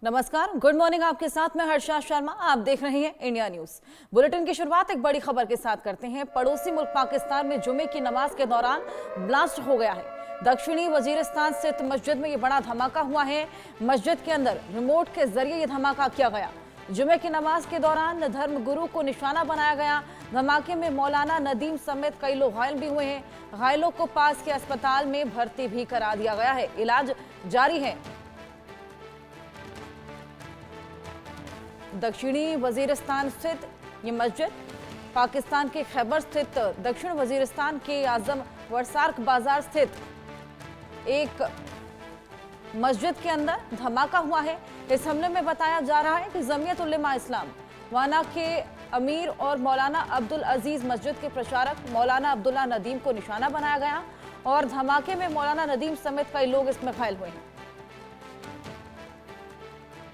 नमस्कार, good morning. आपके साथ मैं हर्षा शर्मा। आप देख रहे हैं इंडिया न्यूज। बुलेटिन की शुरुआत एक बड़ी खबर के साथ करते हैं। पड़ोसी मुल्क पाकिस्तान में जुमे की नमाज के दौरान ब्लास्ट हो गया है। दक्षिणी वजीरिस्तान स्थित मस्जिद में ये बड़ा धमाका हुआ है। मस्जिद के अंदर रिमोट के जरिए ये धमाका किया गया। जुमे की नमाज के दौरान धर्मगुरु को निशाना बनाया गया। धमाके में मौलाना नदीम समेत कई लोग घायल भी हुए हैं। घायलों को पास के अस्पताल में भर्ती भी करा दिया गया है। इलाज जारी है। दक्षिणी वजीरिस्तान स्थित ये मस्जिद पाकिस्तान के खैबर स्थित दक्षिण वजीरिस्तान के आजम वरसार्क बाजार स्थित एक मस्जिद के अंदर धमाका हुआ है। इस हमले में बताया जा रहा है कि जमीयत उलेमा इस्लाम वाना के अमीर और मौलाना अब्दुल अजीज मस्जिद के प्रचारक मौलाना अब्दुल्ला नदीम को निशाना बनाया गया और धमाके में मौलाना नदीम समेत कई लोग इसमें घायल हुए हैं।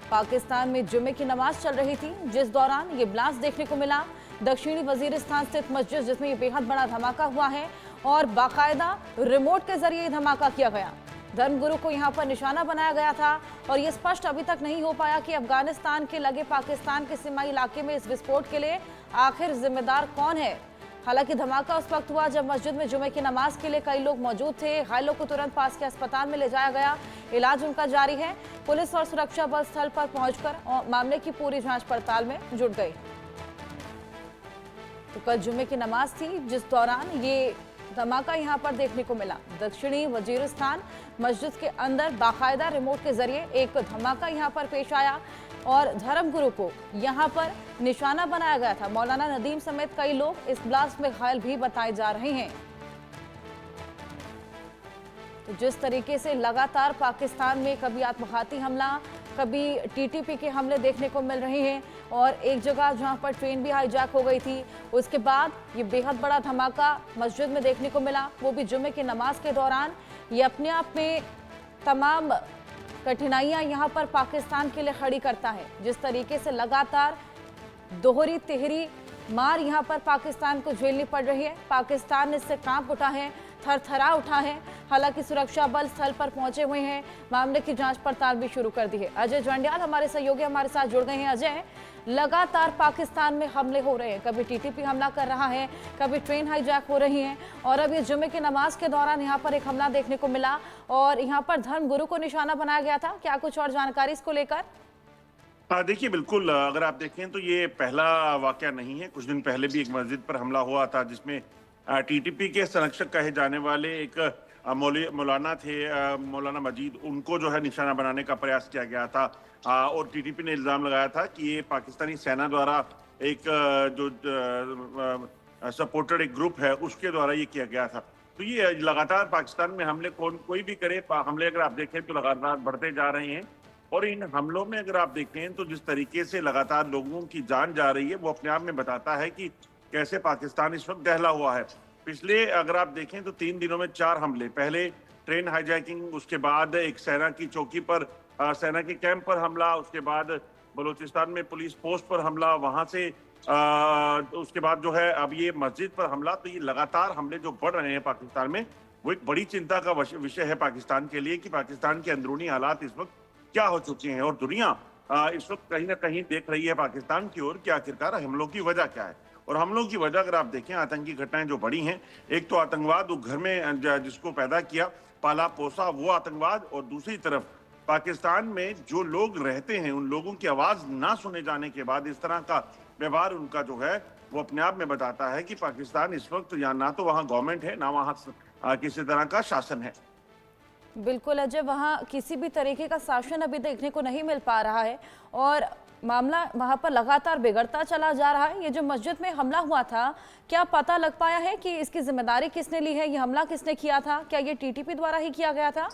पाकिस्तान में जुमे की नमाज चल रही थी, जिस दौरान ये ब्लास्ट देखने को मिला। दक्षिणी वजीरिस्तान स्थित मस्जिद जिसमें ये बेहद बड़ा धमाका हुआ है और बाकायदा रिमोट के जरिए धमाका किया गया। धर्मगुरु को यहां पर निशाना बनाया गया था और ये स्पष्ट अभी तक नहीं हो पाया कि अफगानिस्तान के लगे पाकिस्तान के सीमाई इलाके में इस विस्फोट के लिए आखिर जिम्मेदार कौन है। हालांकि धमाका उस वक्त हुआ जब मस्जिद में जुमे की नमाज के लिए कई लोग मौजूद थे। घायलों को तुरंत पास के अस्पताल में ले जाया गया। इलाज उनका जारी है। पुलिस और सुरक्षा बल स्थल पर पहुंचकर मामले की पूरी जांच पड़ताल में जुट गई। तो कल जुमे की नमाज थी, जिस दौरान ये धमाका यहां पर देखने को मिला। दक्षिणी वजीरिस्तान मस्जिद के अंदर बाकायदा रिमोट के जरिए एक धमाका यहां पर पेश आया और धर्मगुरु को यहां पर निशाना बनाया गया था। मौलाना नदीम समेत कई लोग इस ब्लास्ट में घायल भी बताए जा रहे हैं। तो जिस तरीके से लगातार पाकिस्तान में कभी आत्मघाती हमला, कभी टीटीपी के हमले देखने को मिल रहे हैं और एक जगह जहां पर ट्रेन भी हाईजैक हो गई थी, उसके बाद ये बेहद बड़ा धमाका मस्जिद में देखने को मिला, वो भी जुमे की नमाज के दौरान। ये अपने आप में तमाम कठिनाइयां यहां पर पाकिस्तान के लिए खड़ी करता है। जिस तरीके से लगातार दोहरी तिहरी मार यहां पर पाकिस्तान को झेलनी पड़ रही है। पाकिस्तान इससे कांप उठा है, थरथरा उठा है। हालांकि सुरक्षा बल स्थल पर पहुंचे हुए हैं, मामले की जांच पड़ताल भी शुरू कर दी है। अजय जंडियाल हमारे सहयोगी हमारे साथ जुड़ गए हैं। अजय, लगातार पाकिस्तान में हमले हो रहे हैं, कभी टीटीपी हमला कर रहा है, कभी ट्रेन हाईजैक हो रही है और अब इस जुमे की नमाज के दौरान यहाँ पर एक हमला देखने को मिला और यहाँ पर धर्मगुरु को निशाना बनाया गया था। क्या कुछ और जानकारी इसको लेकर? देखिए, बिल्कुल अगर आप देखें तो ये पहला वाकया नहीं है। कुछ दिन पहले भी एक मस्जिद पर हमला हुआ था जिसमें टीटीपी के संरक्षक कहे जाने वाले एक मौलाना थे, मौलाना मजीद, उनको जो है निशाना बनाने का प्रयास किया गया था और टीटीपी ने इल्जाम लगाया था कि ये पाकिस्तानी सेना द्वारा एक जो सपोर्टेड एक ग्रुप है उसके द्वारा ये किया गया था। तो ये लगातार पाकिस्तान में हमले कोई भी करे, हमले अगर आप देखें तो लगातार बढ़ते जा रहे हैं और इन हमलों में अगर आप देखें तो जिस तरीके से लगातार लोगों की जान जा रही है वो अपने आप में बताता है कि कैसे पाकिस्तान इस वक्त दहला हुआ है। पिछले अगर आप देखें तो 3 दिनों में 4 हमले, पहले ट्रेन हाईजैकिंग, उसके बाद एक सेना की चौकी पर, सेना के कैंप पर हमला, उसके बाद बलूचिस्तान में पुलिस पोस्ट पर हमला, वहां से उसके बाद जो है अब ये मस्जिद पर हमला। तो ये लगातार हमले जो बढ़ रहे हैं पाकिस्तान में वो एक बड़ी चिंता का विषय है पाकिस्तान के लिए कि पाकिस्तान के अंदरूनी हालात इस वक्त क्या हो चुके हैं और दुनिया इस वक्त कहीं ना कहीं देख रही है पाकिस्तान की ओर कि आखिरकार हमलों की वजह क्या है। और हमलों की वजह अगर आप देखें, आतंकी घटनाएं जो बड़ी हैं, एक तो आतंकवाद वो घर में जिसको पैदा किया, पाला पोसा, वो आतंकवाद, और दूसरी तरफ पाकिस्तान में जो लोग रहते हैं उन लोगों की आवाज ना सुने जाने के बाद इस तरह का व्यवहार उनका जो है वो अपने आप में बताता है कि पाकिस्तान इस वक्त या ना तो वहाँ गवर्नमेंट है, ना वहाँ किसी तरह का शासन है। बिल्कुल अजय, वहाँ किसी भी तरीके का शासन अभी देखने को नहीं मिल पा रहा है और मामला वहाँ पर लगातार बिगड़ता चला जा रहा है। ये जो मस्जिद में हमला हुआ था, क्या पता लग पाया है कि इसकी जिम्मेदारी किसने ली है? ये हमला किसने किया था? क्या ये टीटीपी द्वारा ही किया गया था?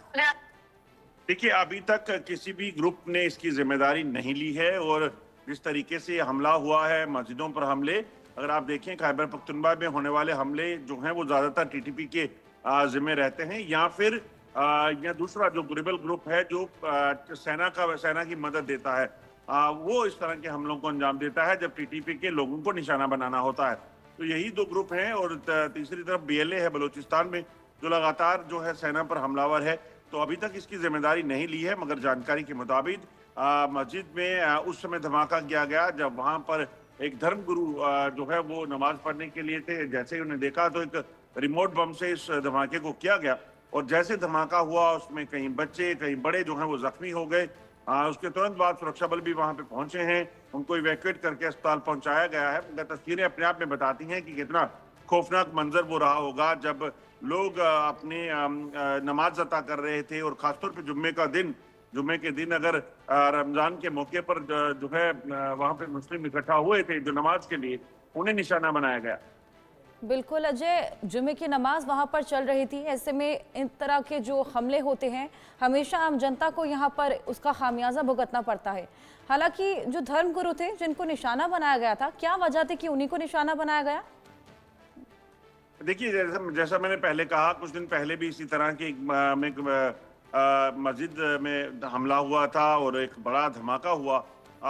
देखिए, अभी तक किसी भी ग्रुप ने इसकी जिम्मेदारी नहीं ली है और जिस तरीके से हमला हुआ है, मस्जिदों पर हमले, अगर आप देखें खैबर पख्तूनख्वा में होने वाले हमले जो हैं वो ज्यादातर टीटीपी के जिम्मे रहते हैं या फिर या दूसरा जो रिबेल ग्रुप है जो सेना की मदद देता है, वो इस तरह के हमलों को अंजाम देता है जब टीटीपी के लोगों को निशाना बनाना होता है। तो यही 2 ग्रुप हैं और तीसरी तरफ बीएलए है बलूचिस्तान में जो लगातार जो है सेना पर हमलावर है। तो अभी तक इसकी जिम्मेदारी नहीं ली है, मगर जानकारी के मुताबिक मस्जिद में उस समय धमाका किया गया जब वहां पर एक धर्मगुरु जो है वो नमाज पढ़ने के लिए थे। जैसे ही उन्हें देखा तो एक रिमोट बम से इस धमाके को किया गया और जैसे धमाका हुआ उसमें कहीं बच्चे कहीं बड़े जो हैं वो जख्मी हो गए। उसके तुरंत बाद सुरक्षा बल भी वहां पे पहुंचे हैं, उनको इवैक्यूएट करके अस्पताल पहुंचाया गया है। मगर तस्वीरें अपने आप में बताती हैं कि कितना खौफनाक मंजर वो रहा होगा जब लोग अपने नमाज अता कर रहे थे और खासतौर पर जुम्मे के दिन अगर रमजान के मौके पर जो है वहां पे मुस्लिम इकट्ठा हुए थे जो नमाज के लिए, उन्हें निशाना बनाया गया। बिल्कुल अजय, जुमे की नमाज वहां पर चल रही थी। ऐसे में इन तरह के जो हमले होते हैं हमेशा आम जनता को यहां पर उसका खामियाजा भुगतना पड़ता है। हालांकि जो धर्मगुरु थे जिनको निशाना बनाया गया था, क्या वजह थी कि उन्हीं को निशाना बनाया गया? देखिए, जैसा मैंने पहले कहा, कुछ दिन पहले भी इसी तरह की मस्जिद में हमला हुआ था और एक बड़ा धमाका हुआ।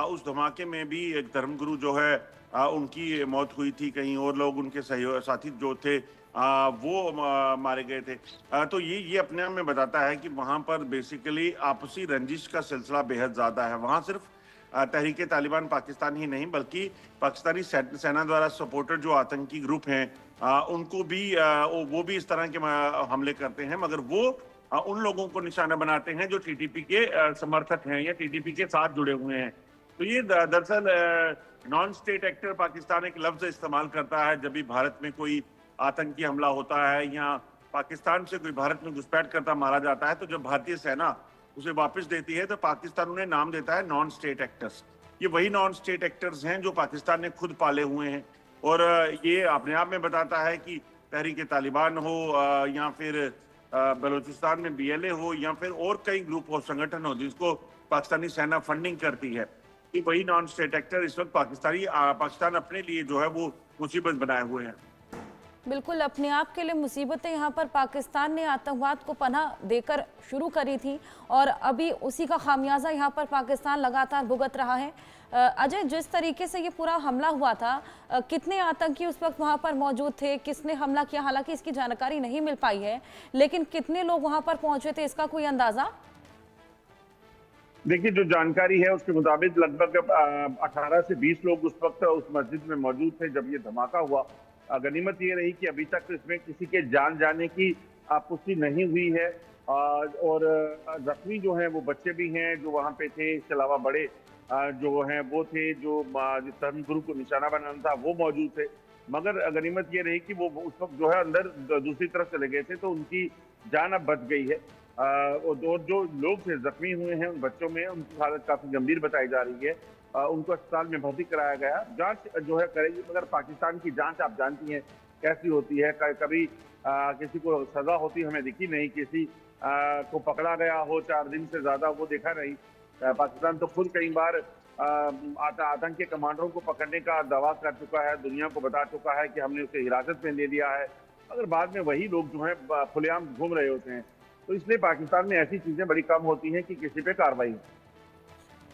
उस धमाके में भी एक धर्मगुरु जो है उनकी मौत हुई थी, कहीं और लोग उनके साथी जो थे वो मारे गए थे। तो ये अपने आप में बताता है कि वहाँ पर बेसिकली आपसी रंजिश का सिलसिला बेहद ज़्यादा है। वहाँ सिर्फ तहरीक तालिबान पाकिस्तान ही नहीं बल्कि पाकिस्तानी सेना द्वारा सपोर्टेड जो आतंकी ग्रुप हैं उनको भी वो भी इस तरह के हमले करते हैं, मगर वो उन लोगों को निशाना बनाते हैं जो टीटीपी के समर्थक हैं या टीटीपी के साथ जुड़े हुए हैं। तो ये दरअसल नॉन स्टेट एक्टर पाकिस्तान एक लफ्ज इस्तेमाल करता है जब भी भारत में कोई आतंकी हमला होता है या पाकिस्तान से कोई भारत में घुसपैठ करता मारा जाता है, तो जब भारतीय सेना उसे वापस देती है तो पाकिस्तान उन्हें नाम देता है नॉन स्टेट एक्टर्स। ये वही नॉन स्टेट एक्टर्स हैं जो पाकिस्तान ने खुद पाले हुए हैं और ये अपने आप में बताता है कि तहरीक तालिबान हो या फिर बलूचिस्तान में BLA हो या फिर और कई ग्रुप हो, संगठन हो जिसको पाकिस्तानी सेना फंडिंग करती है, कि वही नॉन स्टेट एक्टर इस वक्त पाकिस्तान अपने लिए जो है वो मुसीबत बनाए हुए हैं। बिल्कुल, अपने आप के लिए मुसीबतें यहाँ पर पाकिस्तान ने आतंकवाद को पनाह देकर शुरू करी थी और अभी उसी का खामियाजा यहाँ पर पाकिस्तान लगातार भुगत रहा है। अजय, जिस तरीके से ये पूरा हमला हुआ था, कितने आतंकी उस वक्त वहाँ पर मौजूद थे, किसने हमला किया? हालांकि इसकी जानकारी नहीं मिल पाई है, लेकिन कितने लोग वहाँ पर पहुंचे थे, इसका कोई अंदाजा? देखिए, जो जानकारी है उसके मुताबिक लगभग 18 से 20 लोग उस वक्त उस मस्जिद में मौजूद थे जब ये धमाका हुआ। गनीमत ये रही कि अभी तक इसमें किसी के जान जाने की पुष्टि नहीं हुई है और जख्मी जो हैं वो बच्चे भी हैं जो वहाँ पे थे। इसके अलावा बड़े जो हैं वो थे, जो धर्मगुरु को निशाना बनाना था वो मौजूद थे। मगर गनीमत ये रही कि वो उस वक्त जो है अंदर दूसरी तरफ चले गए थे, तो उनकी जान अब बच गई है। और जो लोग थे जख्मी हुए हैं उन बच्चों में, उनकी हालत काफी गंभीर बताई जा रही है। उनको अस्पताल में भर्ती कराया गया। जांच जो है करेगी, मगर पाकिस्तान की जांच आप जानती हैं कैसी होती है। कभी किसी को सजा होती हमें दिखी नहीं, किसी को पकड़ा गया हो 4 दिन से ज्यादा वो देखा नहीं। पाकिस्तान तो खुद कई बार आतंक के कमांडरों को पकड़ने का दावा कर चुका है, दुनिया को बता चुका है कि हमने उसे हिरासत में ले लिया है, मगर बाद में वही लोग जो है खुलेआम घूम रहे होते हैं। तो इसलिए पाकिस्तान में ऐसी चीजें बड़ी कम होती हैं कि किसी पे कार्रवाई।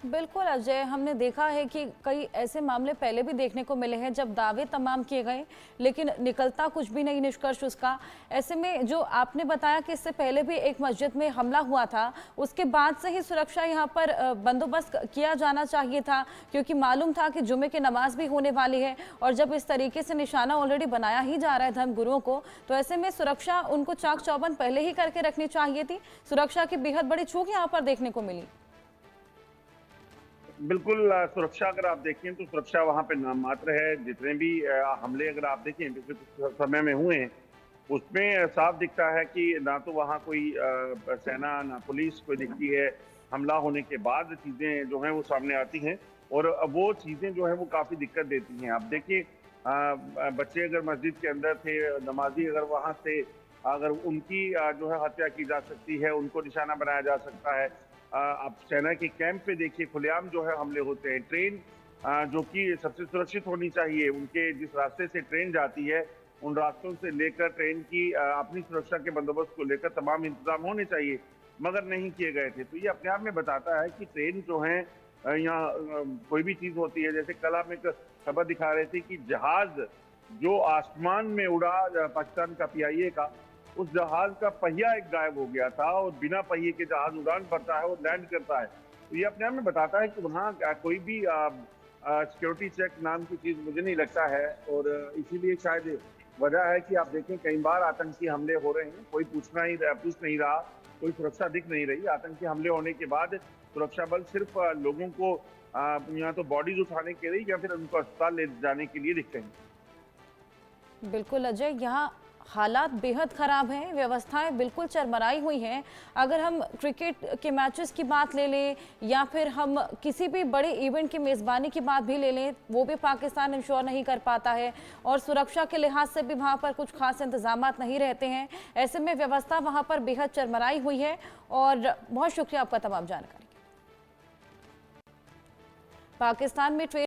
बिल्कुल अजय, हमने देखा है कि कई ऐसे मामले पहले भी देखने को मिले हैं जब दावे तमाम किए गए लेकिन निकलता कुछ भी नहीं निष्कर्ष उसका। ऐसे में जो आपने बताया कि इससे पहले भी एक मस्जिद में हमला हुआ था, उसके बाद से ही सुरक्षा यहाँ पर बंदोबस्त किया जाना चाहिए था, क्योंकि मालूम था कि जुमे की नमाज भी होने वाली है और जब इस तरीके से निशाना ऑलरेडी बनाया ही जा रहा है धर्मगुरुओं को, तो ऐसे में सुरक्षा उनको चाक चौबंद पहले ही करके रखनी चाहिए थी। सुरक्षा की बेहद बड़ी चूक यहाँ पर देखने को मिली। बिल्कुल, सुरक्षा अगर आप देखें तो सुरक्षा वहां पे नाम मात्र है। जितने भी हमले अगर आप देखें पिछले कुछ समय में हुए हैं उसमें साफ दिखता है कि ना तो वहां कोई सेना ना पुलिस कोई दिखती है। हमला होने के बाद चीजें जो हैं वो सामने आती हैं और वो चीजें जो है वो काफी दिक्कत देती हैं। आप देखिए, बच्चे अगर मस्जिद के अंदर थे, नमाजी अगर वहां से अगर उनकी जो है हत्या की जा सकती है, उनको निशाना बनाया जा सकता है। आप सेना के कैंप पे देखिए, खुलेआम जो है हमले होते हैं। ट्रेन जो कि सबसे सुरक्षित होनी चाहिए, उनके जिस रास्ते से ट्रेन जाती है उन रास्तों से लेकर ट्रेन की अपनी सुरक्षा के बंदोबस्त को लेकर तमाम इंतजाम होने चाहिए, मगर नहीं किए गए थे। तो ये अपने आप में बताता है कि ट्रेन जो है यहाँ कोई भी चीज होती है। जैसे कल हम एक खबर दिखा रहे थे कि जहाज जो आसमान में उड़ा पाकिस्तान का PIA का, उस जहाज का पहिया एक गायब हो गया था और बिना पहिए के जहाज उड़ान भरता है और लैंड करता है। तो ये अपने आप में बताता है कि वहाँ कोई भी सिक्योरिटी चेक नाम की चीज मुझे नहीं लगता है। और इसीलिए शायद वजह है कि आप देखें कई बार आतंकी हमले हो रहे हैं, कोई पूछ नहीं रहा, कोई सुरक्षा दिख नहीं रही। आतंकी हमले होने के बाद सुरक्षा बल सिर्फ लोगों को या तो बॉडीज उठाने के लिए या फिर उनको अस्पताल ले जाने के लिए दिखते हैं। बिल्कुल अजय, यहाँ हालात बेहद खराब हैं, व्यवस्थाएं बिल्कुल चरमराई हुई हैं। अगर हम क्रिकेट के मैचेस की बात ले लें या फिर हम किसी भी बड़े इवेंट की मेज़बानी की बात भी ले लें, वो भी पाकिस्तान इंश्योर नहीं कर पाता है और सुरक्षा के लिहाज से भी वहाँ पर कुछ खास इंतजाम नहीं रहते हैं। ऐसे में व्यवस्था वहाँ पर बेहद चरमराई हुई है। और बहुत शुक्रिया आपका तमाम जानकारी। पाकिस्तान में ट्रेन